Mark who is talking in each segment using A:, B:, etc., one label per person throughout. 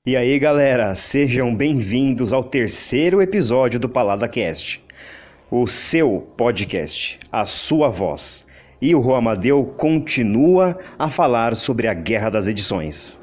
A: E aí, galera, sejam bem-vindos ao terceiro episódio do PaladaCast, o seu podcast, a sua voz. E o Rô Amadeu continua a falar sobre a Guerra das Edições.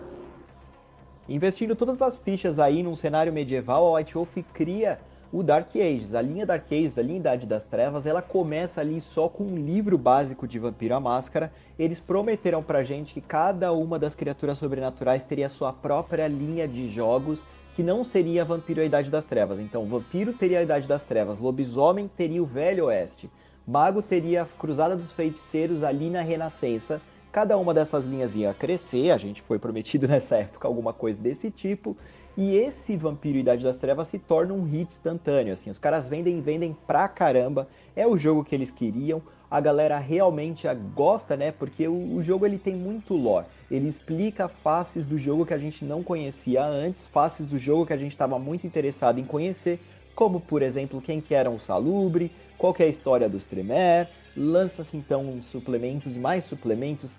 B: Investindo todas as fichas aí num cenário medieval, a White Wolf cria o Dark Ages. A linha Dark Ages, a linha Idade das Trevas, ela começa ali só com um livro básico de Vampiro à Máscara. Eles prometeram pra gente que cada uma das criaturas sobrenaturais teria sua própria linha de jogos, que não seria Vampiro à Idade das Trevas. Então, Vampiro teria a Idade das Trevas, Lobisomem teria o Velho Oeste, Mago teria a Cruzada dos Feiticeiros ali na Renascença. Cada uma dessas linhas ia crescer, a gente foi prometido nessa época alguma coisa desse tipo, e esse Vampiro Idade das Trevas se torna um hit instantâneo, assim, os caras vendem pra caramba, é o jogo que eles queriam, a galera realmente gosta, né, porque o jogo ele tem muito lore, ele explica faces do jogo que a gente não conhecia antes, faces do jogo que a gente estava muito interessado em conhecer, como, por exemplo, quem que era o Salubre, qual que é a história dos Tremere, lança-se então suplementos e mais suplementos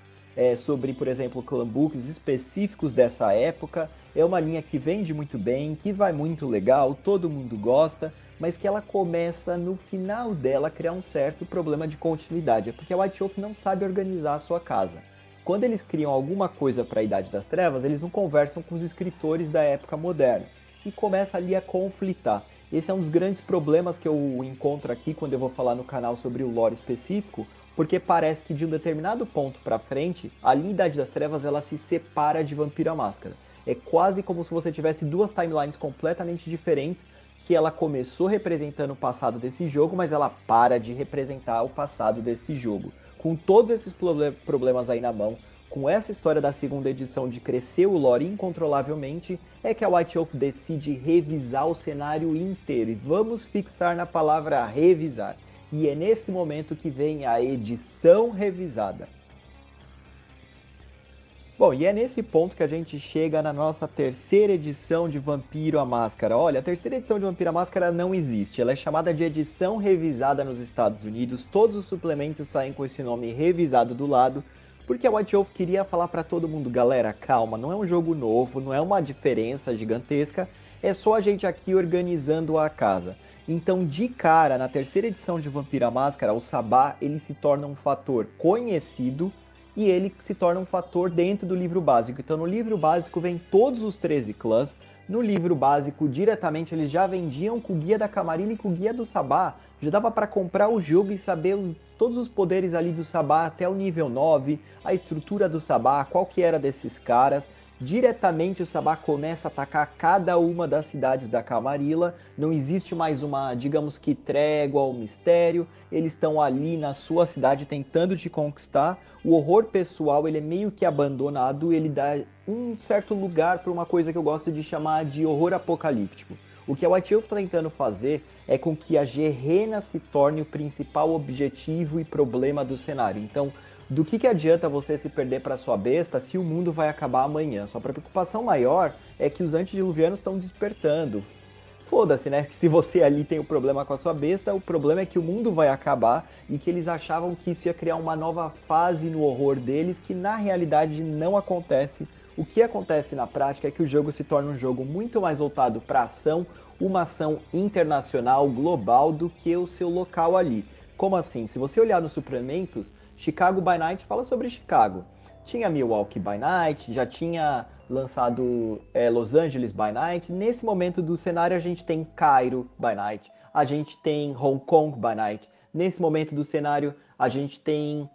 B: sobre, por exemplo, clanbooks específicos dessa época. É uma linha que vende muito bem, que vai muito legal, todo mundo gosta, mas que ela começa no final dela a criar um certo problema de continuidade. É porque a White Wolf não sabe organizar a sua casa. Quando eles criam alguma coisa para a Idade das Trevas, eles não conversam com os escritores da época moderna. E começa ali a conflitar. Esse é um dos grandes problemas que eu encontro aqui quando eu vou falar no canal sobre o lore específico, porque parece que de um determinado ponto para frente, a linha Idade das Trevas ela se separa de Vampiro à Máscara. É quase como se você tivesse duas timelines completamente diferentes, que ela começou representando o passado desse jogo, mas ela para de representar o passado desse jogo. Com todos esses problemas aí na mão, com essa história da segunda edição de crescer o lore incontrolavelmente, é que a White Wolf decide revisar o cenário inteiro. E vamos fixar na palavra revisar. E é nesse momento que vem a edição revisada. Bom, e é nesse ponto que a gente chega na nossa terceira edição de Vampiro à Máscara. Olha, a terceira edição de Vampiro à Máscara não existe. Ela é chamada de edição revisada nos Estados Unidos. Todos os suplementos saem com esse nome revisado do lado, porque a White Wolf queria falar para todo mundo, galera, calma, não é um jogo novo, não é uma diferença gigantesca, é só a gente aqui organizando a casa. Então, de cara, na terceira edição de Vampiro à Máscara, o Sabá ele se torna um fator conhecido e ele se torna um fator dentro do livro básico. Então, no livro básico vem todos os 13 clãs. No livro básico, diretamente, eles já vendiam com o guia da Camarilla e com o guia do Sabá. Já dava para comprar o jogo e saber todos os poderes ali do Sabá até o nível 9, a estrutura do Sabá, qual que era desses caras. Diretamente o Sabá começa a atacar cada uma das cidades da Camarilla, não existe mais uma, digamos que, trégua ou mistério, eles estão ali na sua cidade tentando te conquistar, o horror pessoal ele é meio que abandonado, ele dá um certo lugar para uma coisa que eu gosto de chamar de horror apocalíptico. O que a White Wolf está tentando fazer é com que a Gerena se torne o principal objetivo e problema do cenário. Então, do que adianta você se perder para sua besta se o mundo vai acabar amanhã? Sua preocupação maior é que os antediluvianos estão despertando. Foda-se, né? Se você ali tem o problema com a sua besta, o problema é que o mundo vai acabar e que eles achavam que isso ia criar uma nova fase no horror deles, que na realidade não acontece. O que acontece na prática é que o jogo se torna um jogo muito mais voltado para ação, uma ação internacional, global, do que o seu local ali. Como assim? Se você olhar nos suplementos, Chicago by Night fala sobre Chicago. Tinha Milwaukee by Night, já tinha lançado Los Angeles by Night. Nesse momento do cenário a gente tem Cairo by Night, a gente tem Hong Kong by Night. Nesse momento do cenário a gente tem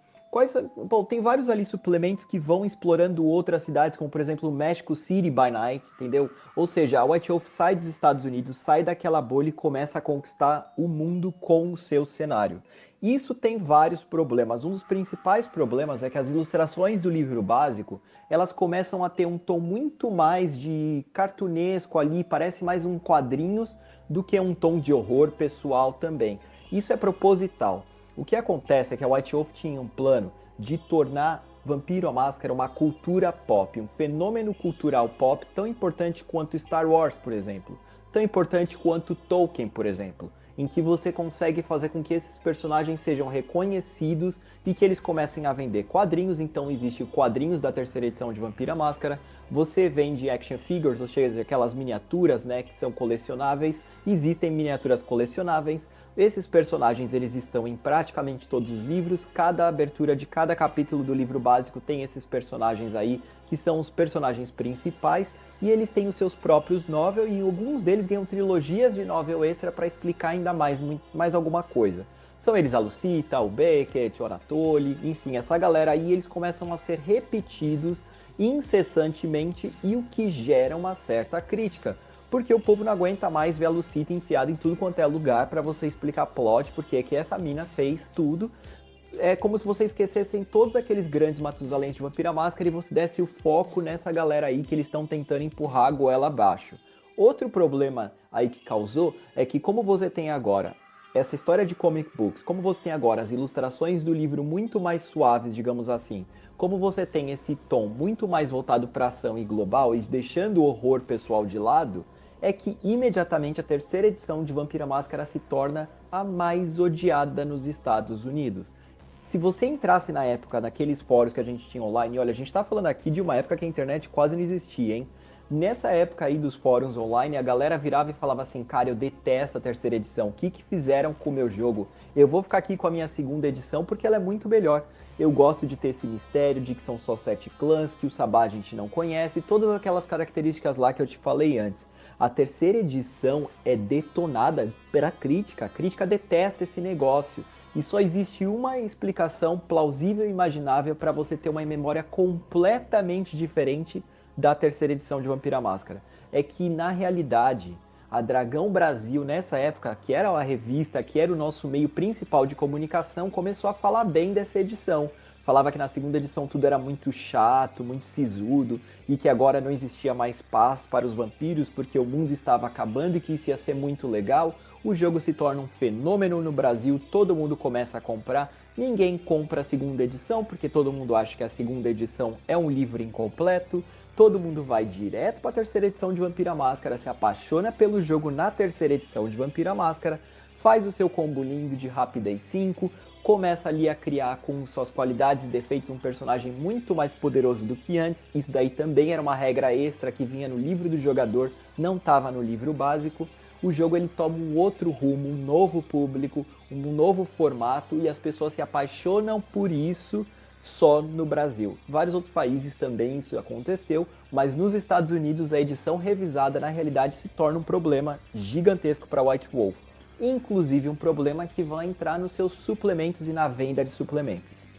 B: Bom, tem vários ali suplementos que vão explorando outras cidades, como por exemplo México City by Night, entendeu? Ou seja, a White Wolf sai dos Estados Unidos, sai daquela bolha e começa a conquistar o mundo com o seu cenário. Isso tem vários problemas. Um dos principais problemas é que as ilustrações do livro básico, elas começam a ter um tom muito mais de cartunesco ali, parece mais um quadrinhos do que um tom de horror pessoal também. Isso é proposital. O que acontece é que a White Wolf tinha um plano de tornar Vampiro à Máscara uma cultura pop, um fenômeno cultural pop tão importante quanto Star Wars, por exemplo, tão importante quanto Tolkien, por exemplo. em que você consegue fazer com que esses personagens sejam reconhecidos e que eles comecem a vender quadrinhos. Então existe quadrinhos da terceira edição de Vampira Máscara, você vende action figures, ou seja, aquelas miniaturas, né, que são colecionáveis, existem miniaturas colecionáveis. Esses personagens eles estão em praticamente todos os livros, cada abertura de cada capítulo do livro básico tem esses personagens aí, que são os personagens principais, e eles têm os seus próprios novel, e alguns deles ganham trilogias de novel extra para explicar ainda mais alguma coisa. São eles a Lucita, o Beckett, o Anatoly, enfim, essa galera aí, eles começam a ser repetidos incessantemente, e o que gera uma certa crítica. Porque o povo não aguenta mais ver a Lucita enfiada em tudo quanto é lugar para você explicar plot, porque é que essa mina fez tudo. É como se você esquecessem todos aqueles grandes Matusalém de Vampira Máscara e você desse o foco nessa galera aí que eles estão tentando empurrar a goela abaixo. Outro problema aí que causou é que, como você tem agora essa história de comic books, como você tem agora as ilustrações do livro muito mais suaves, digamos assim, como você tem esse tom muito mais voltado para ação e global e deixando o horror pessoal de lado, é que imediatamente a terceira edição de Vampira Máscara se torna a mais odiada nos Estados Unidos. Se você entrasse na época naqueles fóruns que a gente tinha online, olha, a gente tá falando aqui de uma época que a internet quase não existia, hein? Nessa época aí dos fóruns online, a galera virava e falava assim, cara, eu detesto a terceira edição, o que fizeram com o meu jogo? Eu vou ficar aqui com a minha segunda edição porque ela é muito melhor. Eu gosto de ter esse mistério de que são só 7 clãs, que o Sabá a gente não conhece, todas aquelas características lá que eu te falei antes. A terceira edição é detonada pela crítica, a crítica detesta esse negócio. E só existe uma explicação plausível e imaginável para você ter uma memória completamente diferente da terceira edição de Vampira Máscara. É que, na realidade, a Dragão Brasil, nessa época, que era a revista, que era o nosso meio principal de comunicação, começou a falar bem dessa edição. Falava que na segunda edição tudo era muito chato, muito sisudo, e que agora não existia mais paz para os vampiros porque o mundo estava acabando e que isso ia ser muito legal. O jogo se torna um fenômeno no Brasil, todo mundo começa a comprar. Ninguém compra a segunda edição porque todo mundo acha que a segunda edição é um livro incompleto. Todo mundo vai direto para a terceira edição de Vampira Máscara, se apaixona pelo jogo na terceira edição de Vampira Máscara, faz o seu combo lindo de Rapidez 5, começa ali a criar com suas qualidades e defeitos um personagem muito mais poderoso do que antes. Isso daí também era uma regra extra que vinha no livro do jogador, não estava no livro básico. O jogo ele toma um outro rumo, um novo público, um novo formato, e as pessoas se apaixonam por isso só no Brasil. Vários outros países também isso aconteceu, mas nos Estados Unidos a edição revisada na realidade se torna um problema gigantesco para White Wolf. Inclusive um problema que vai entrar nos seus suplementos e na venda de suplementos.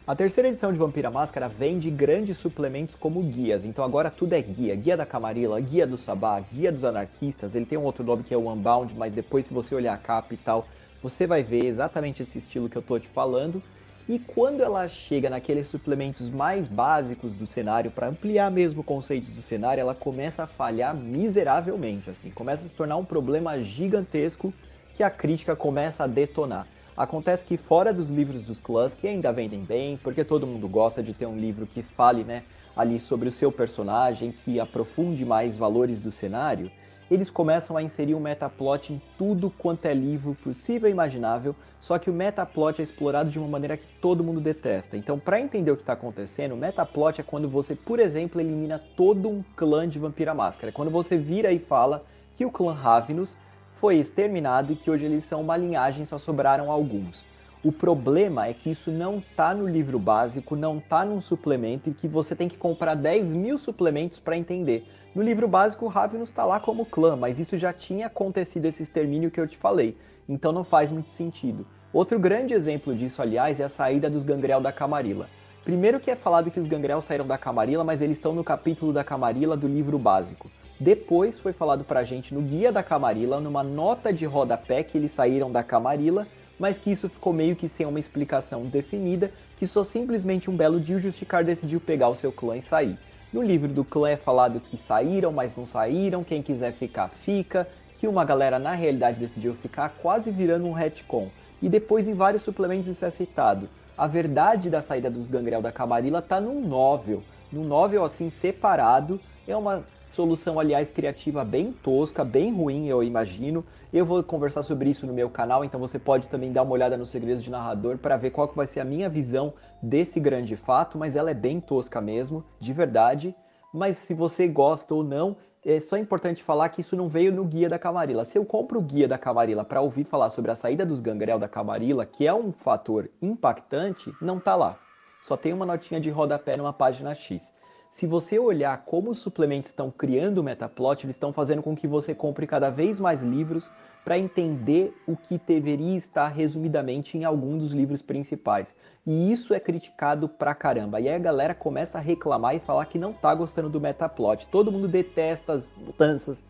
B: A terceira edição de Vampira Máscara vende grandes suplementos como guias, então agora tudo é guia. Guia da Camarilla, guia do Sabá, guia dos anarquistas, ele tem um outro nome que é o Unbound, mas depois se você olhar a capa e tal, você vai ver exatamente esse estilo que eu tô te falando. E quando ela chega naqueles suplementos mais básicos do cenário, para ampliar mesmo conceitos do cenário, ela começa a falhar miseravelmente, assim, começa a se tornar um problema gigantesco que a crítica começa a detonar. Acontece que fora dos livros dos clãs, que ainda vendem bem, porque todo mundo gosta de ter um livro que fale, né, ali sobre o seu personagem, que aprofunde mais valores do cenário, eles começam a inserir um metaplot em tudo quanto é livro possível e imaginável, só que o metaplot é explorado de uma maneira que todo mundo detesta. Então, para entender o que está acontecendo, o metaplot é quando você, por exemplo, elimina todo um clã de Vampira Máscara. Quando você vira e fala que o clã Ravenous foi exterminado e que hoje eles são uma linhagem, só sobraram alguns. O problema é que isso não está no livro básico, não está num suplemento e que você tem que comprar 10 mil suplementos para entender. No livro básico, o Ravenous está lá como clã, mas isso já tinha acontecido, esse extermínio que eu te falei. Então não faz muito sentido. Outro grande exemplo disso, aliás, é a saída dos Gangrel da Camarilla. Primeiro que é falado que os Gangrel saíram da Camarilla, mas eles estão no capítulo da Camarilla do livro básico. Depois foi falado pra gente no guia da Camarilla, numa nota de rodapé, que eles saíram da Camarilla, mas que isso ficou meio que sem uma explicação definida, que só simplesmente um belo dia o Justicar decidiu pegar o seu clã e sair. No livro do clã é falado que saíram, mas não saíram, quem quiser ficar, fica, que uma galera na realidade decidiu ficar, quase virando um retcon. E depois em vários suplementos isso é citado. A verdade da saída dos Gangrel da Camarilla tá num novel assim separado, é uma Solução, aliás, criativa bem tosca, bem ruim, eu imagino. Eu vou conversar sobre isso no meu canal, então você pode também dar uma olhada nos Segredos de Narrador para ver qual que vai ser a minha visão desse grande fato, mas ela é bem tosca mesmo, de verdade. Mas se você gosta ou não, é só importante falar que isso não veio no Guia da Camarilla. Se eu compro o Guia da Camarilla para ouvir falar sobre a saída dos Gangrel da Camarilla, que é um fator impactante, não tá lá. Só tem uma notinha de rodapé numa página X. Se você olhar como os suplementos estão criando o metaplot, eles estão fazendo com que você compre cada vez mais livros para entender o que deveria estar resumidamente em algum dos livros principais. E isso é criticado pra caramba. E aí a galera começa a reclamar e falar que não tá gostando do metaplot. Todo mundo detesta as mudanças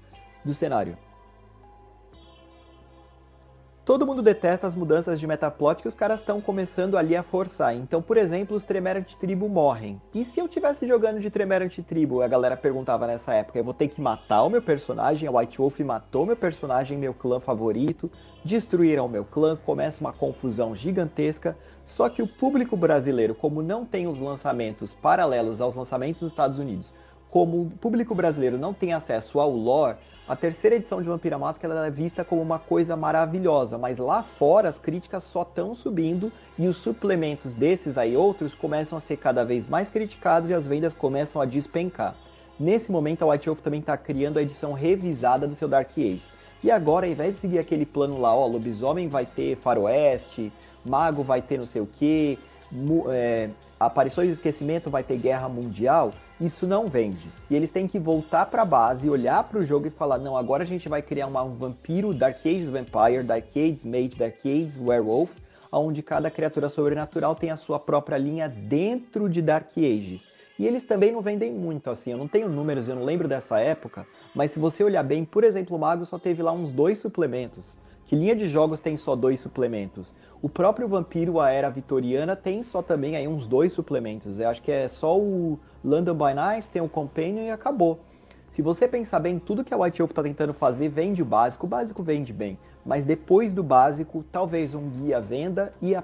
B: do cenário. Todo mundo detesta as mudanças de metaplot que os caras estão começando ali a forçar. Então, por exemplo, os Tremere Tribo morrem. E se eu tivesse jogando de Tremere Tribo, a galera perguntava nessa época, eu vou ter que matar o meu personagem, a White Wolf matou meu personagem, meu clã favorito, destruíram o meu clã, começa uma confusão gigantesca. Só que o público brasileiro, como não tem os lançamentos paralelos aos lançamentos dos Estados Unidos, como o público brasileiro não tem acesso ao lore, a terceira edição de Vampira Máscara é vista como uma coisa maravilhosa, mas lá fora as críticas só estão subindo e os suplementos desses aí outros começam a ser cada vez mais criticados e as vendas começam a despencar. Nesse momento a White Wolf também está criando a edição revisada do seu Dark Age. E agora, ao invés de seguir aquele plano lá, ó, lobisomem vai ter faroeste, mago vai ter não sei o que, aparições de esquecimento vai ter guerra mundial, isso não vende. E eles têm que voltar para a base, olhar para o jogo e falar, não, agora a gente vai criar um vampiro, Dark Ages Vampire, Dark Ages Mage, Dark Ages Werewolf, onde cada criatura sobrenatural tem a sua própria linha dentro de Dark Ages. E eles também não vendem muito, assim, eu não tenho números, eu não lembro dessa época, mas se você olhar bem, por exemplo, o Mago só teve lá uns 2 suplementos. Que linha de jogos tem só 2 suplementos? O próprio Vampiro, a Era Vitoriana, tem só também aí uns 2 suplementos. Eu acho que é só o London by Night, tem o Companion e acabou. Se você pensar bem, tudo que a White Wolf está tentando fazer vende o básico vende bem. Mas depois do básico, talvez um guia venda e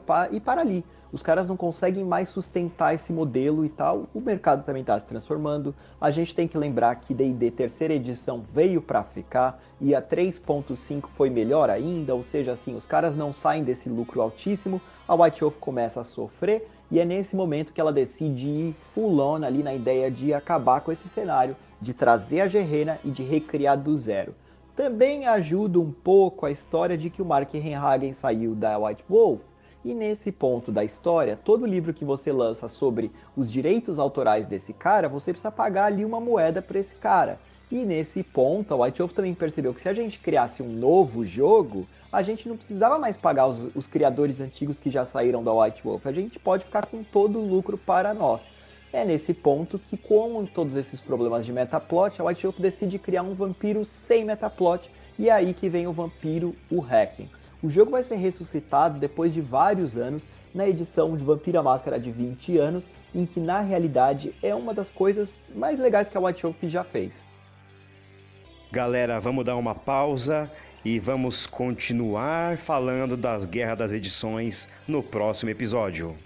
B: para ali. Os caras não conseguem mais sustentar esse modelo e tal, o mercado também está se transformando. A gente tem que lembrar que D&D terceira edição veio para ficar e a 3.5 foi melhor ainda, ou seja, assim, os caras não saem desse lucro altíssimo, a White Wolf começa a sofrer e é nesse momento que ela decide ir full on ali na ideia de acabar com esse cenário, de trazer a Gerena e de recriar do zero. Também ajuda um pouco a história de que o Mark Henhagen saiu da White Wolf. E nesse ponto da história, todo livro que você lança sobre os direitos autorais desse cara, você precisa pagar ali uma moeda para esse cara. E nesse ponto, a White Wolf também percebeu que se a gente criasse um novo jogo, a gente não precisava mais pagar os criadores antigos que já saíram da White Wolf. A gente pode ficar com todo o lucro para nós. É nesse ponto que, com todos esses problemas de metaplot, a White Wolf decide criar um vampiro sem metaplot. E é aí que vem o vampiro, o Hacking. O jogo vai ser ressuscitado depois de vários anos na edição de Vampira Máscara de 20 anos, em que na realidade é uma das coisas mais legais que a White Wolf já fez.
A: Galera, vamos dar uma pausa e vamos continuar falando das Guerras das Edições no próximo episódio.